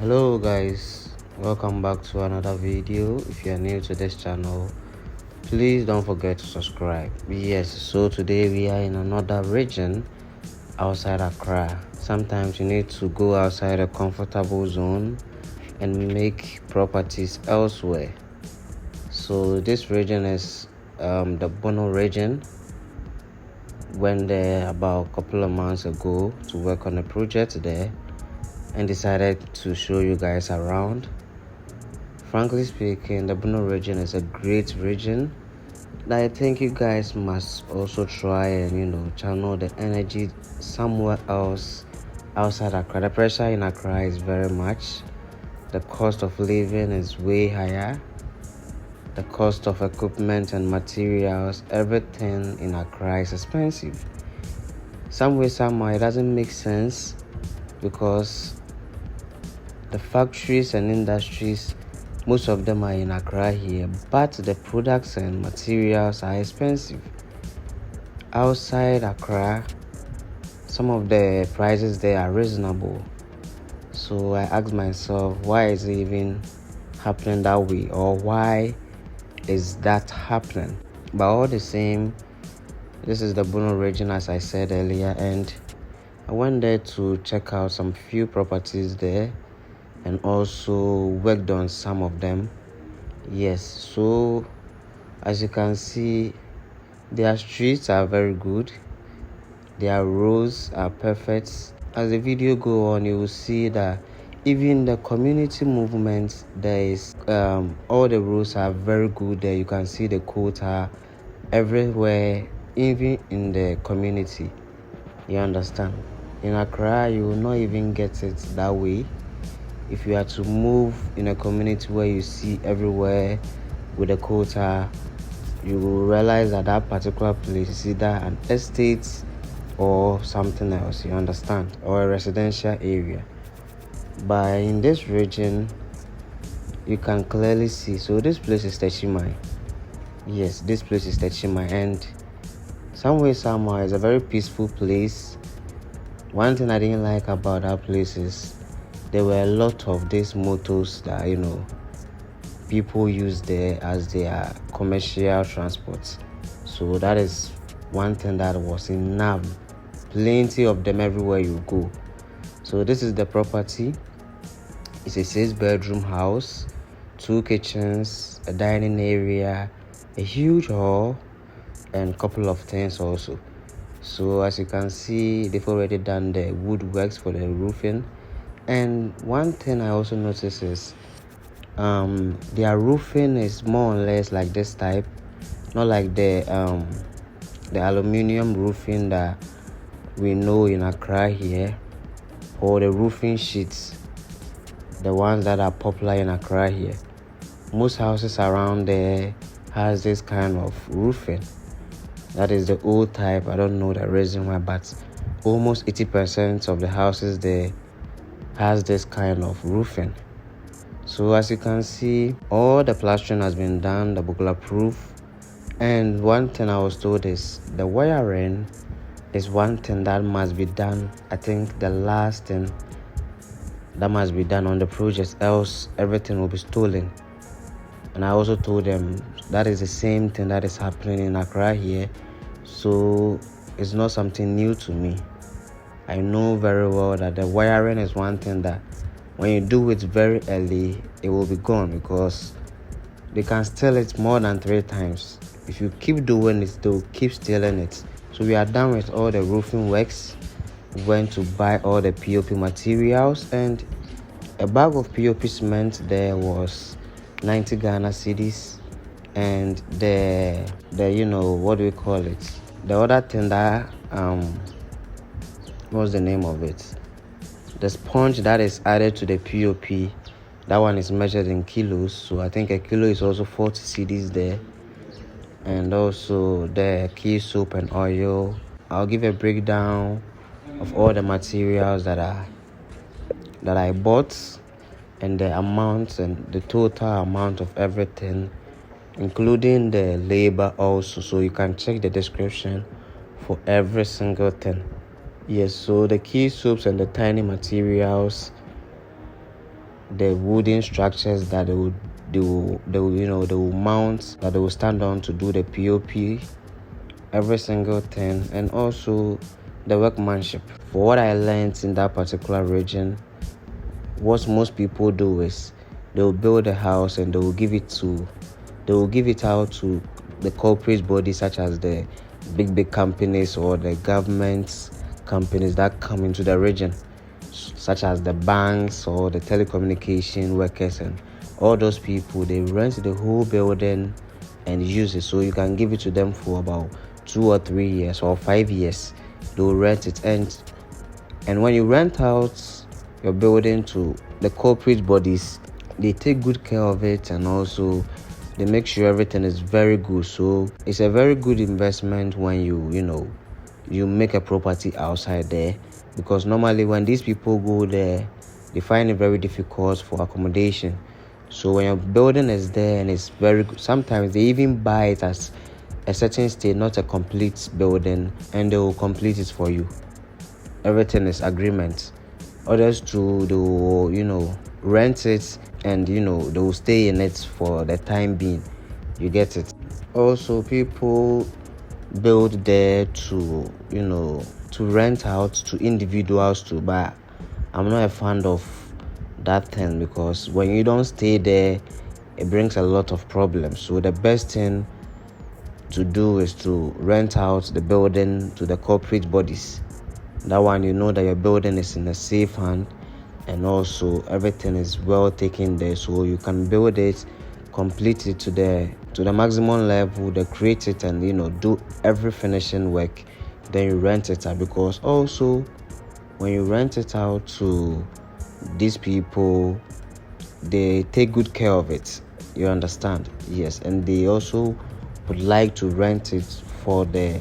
Hello guys, welcome back to another video. If you are new to this channel, please don't forget to subscribe. Yes, so today we are in another region outside Accra. Sometimes you need to go outside a comfortable zone and make properties elsewhere. So this region is the Bono Region. Went there about a couple of months ago to work on a project there and decided to show you guys around. Frankly speaking, the Bono region is a great region that I think you guys must also try and channel the energy somewhere else outside Accra. The pressure in Accra is very much. The cost of living is way higher. The cost of equipment and materials, everything in Accra is expensive. Some way, somehow, it doesn't make sense because the factories and industries, most of them are in Accra here, but the products and materials are expensive. Outside Accra, some of the prices there are reasonable. So I asked myself, why is it even happening that way, or why is that happening? But all the same, this is the Bono region, as I said earlier, and I went there to check out some few properties there and also worked on some of them. Yes, so as you can see, their streets are very good, their roads are perfect. As the video go on, you will see that even the community movement, there is all the roads are very good there. You can see the quota everywhere, even in the community. You understand? In Accra, you will not even get it that way. If you are to move in a community where you see everywhere with a quota, you will realize that that particular place is either an estate or something else, you understand, or a residential area. But in this region, you can clearly see. So this place is Theim. Yes, this place is Theim, and somehow it's a very peaceful place. One thing I didn't like about that place is there were a lot of these motors that people use there as their commercial transport. So that is one thing that was enough. Plenty of them everywhere you go. So this is the property. It's a 6-bedroom house, 2 kitchens, a dining area, a huge hall, and a couple of things also. So as you can see, they've already done the woodworks for the roofing. And one thing I also noticed is their roofing is more or less like this type, not like the aluminium roofing that we know in Accra here, or the roofing sheets, the ones that are popular in Accra here. Most houses around there has this kind of roofing. That is the old type. I don't know the reason why, but almost 80% of the houses there has this kind of roofing. So as you can see, all the plastering has been done, the burglar proof. And one thing I was told is the wiring is one thing that must be done. I think the last thing that must be done on the project, else everything will be stolen. And I also told them that is the same thing that is happening in Accra here. So it's not something new to me. I know very well that the wiring is one thing that when you do it very early, it will be gone, because they can steal it more than 3 times. If you keep doing it, they'll keep stealing it. So we are done with all the roofing works. We went to buy all the POP materials, and a bag of POP cement there was 90 Ghana cedis, and the what do we call it? The other thing that what's the name of it? The sponge that is added to the POP, that one is measured in kilos. So I think a kilo is also 40 cedis there. And also the key soap and oil. I'll give a breakdown of all the materials that I bought, and the amount and the total amount of everything, including the labor also. So you can check the description for every single thing. Yes, so the key soaps and the tiny materials, the wooden structures that they will mount, that they will stand on to do the POP, every single thing, and also the workmanship. For what I learned in that particular region, what most people do is they will build a house and they will give it out to the corporate bodies, such as the big companies or the government companies that come into the region, such as the banks or the telecommunication workers, and all those people. They rent the whole building and use it. So you can give it to them for about 2 or 3 years or 5 years. They'll rent it, and when you rent out your building to the corporate bodies, they take good care of it, and also they make sure everything is very good. So it's a very good investment when you make a property outside there, because normally when these people go there, they find it very difficult for accommodation. So when your building is there and it's very good, sometimes they even buy it as a certain state, not a complete building, and they will complete it for you. Everything is agreement. Others too, they will rent it, and they will stay in it for the time being. You get it. Also, people build there to rent out to individuals to buy. I'm not a fan of that thing, because when you don't stay there, it brings a lot of problems. So the best thing to do is to rent out the building to the corporate bodies. That one, that your building is in a safe hand, and also everything is well taken there, so you can build it, complete it to the maximum level, create it, and do every finishing work. Then you rent it out, because also when you rent it out to these people, they take good care of it. You understand? Yes. And they also would like to rent it for the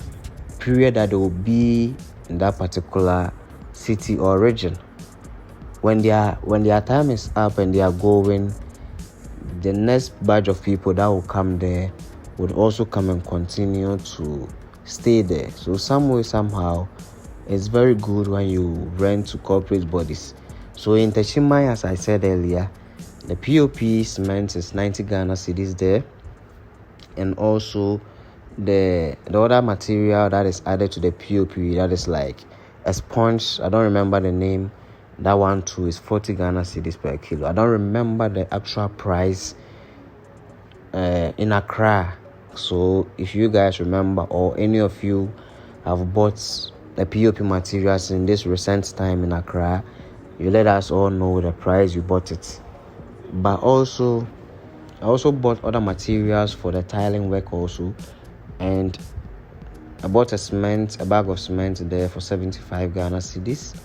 period that they will be in that particular city or region. When their time is up and they are going, the next batch of people that will come there would also come and continue to stay there. So some way, somehow, it's very good when you rent to corporate bodies. So in Techimai, as I said earlier, the POP cement is 90 Ghana cedis there, and also the other material that is added to the POP, that is like a sponge. I don't remember the name. That one too is 40 Ghana cedis per kilo. I don't remember the actual price in Accra. So if you guys remember, or any of you have bought the POP materials in this recent time in Accra, you let us all know the price you bought it. But also, I also bought other materials for the tiling work also, and I bought a bag of cement there for 75 Ghana cedis.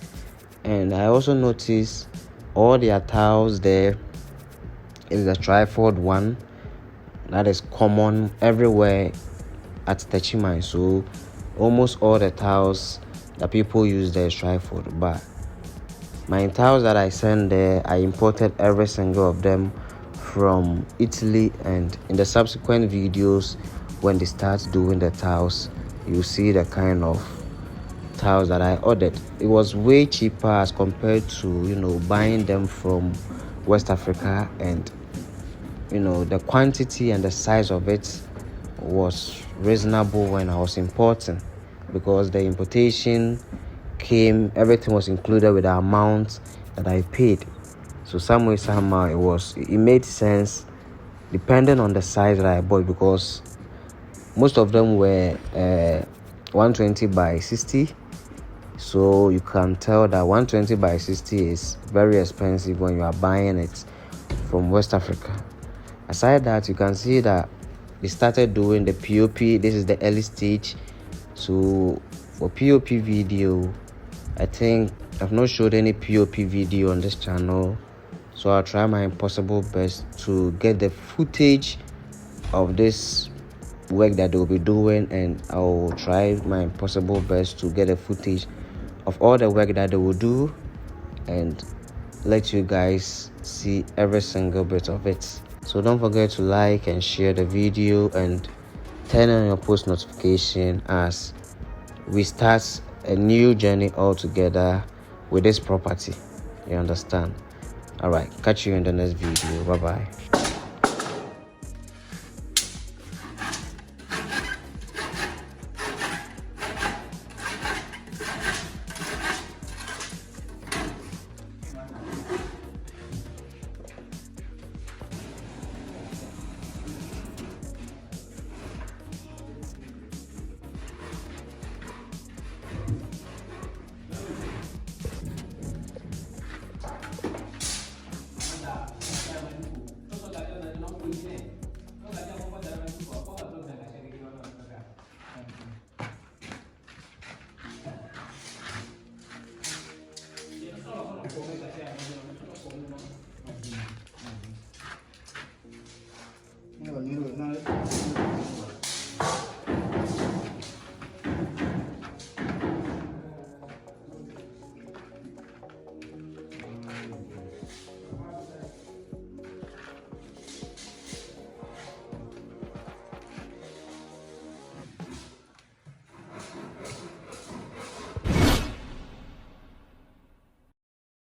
And I also noticed all their tiles there is the tripod one that is common everywhere at Techimai. So almost all the tiles that people use there is tripod. But my tiles that I sent there, I imported every single of them from Italy, and in the subsequent videos, when they start doing the tiles, you see the kind of tiles that I ordered. It was way cheaper as compared to buying them from West Africa, and the quantity and the size of it was reasonable when I was importing, because the importation came, everything was included with the amount that I paid. So some way, somehow, it made sense depending on the size that I bought, because most of them were 120 by 60. So you can tell that 120 by 60 is very expensive when you are buying it from West Africa. Aside that, you can see that they started doing the POP. This is the early stage. So for POP video, I think I've not showed any POP video on this channel, so I'll try my impossible best to get the footage of this work that they'll be doing, and I'll try my impossible best to get a footage of all the work that they will do and let you guys see every single bit of it. So don't forget to like and share the video and turn on your post notification as we start a new journey all together with this property. You understand? All right, catch you in the next video. Bye bye.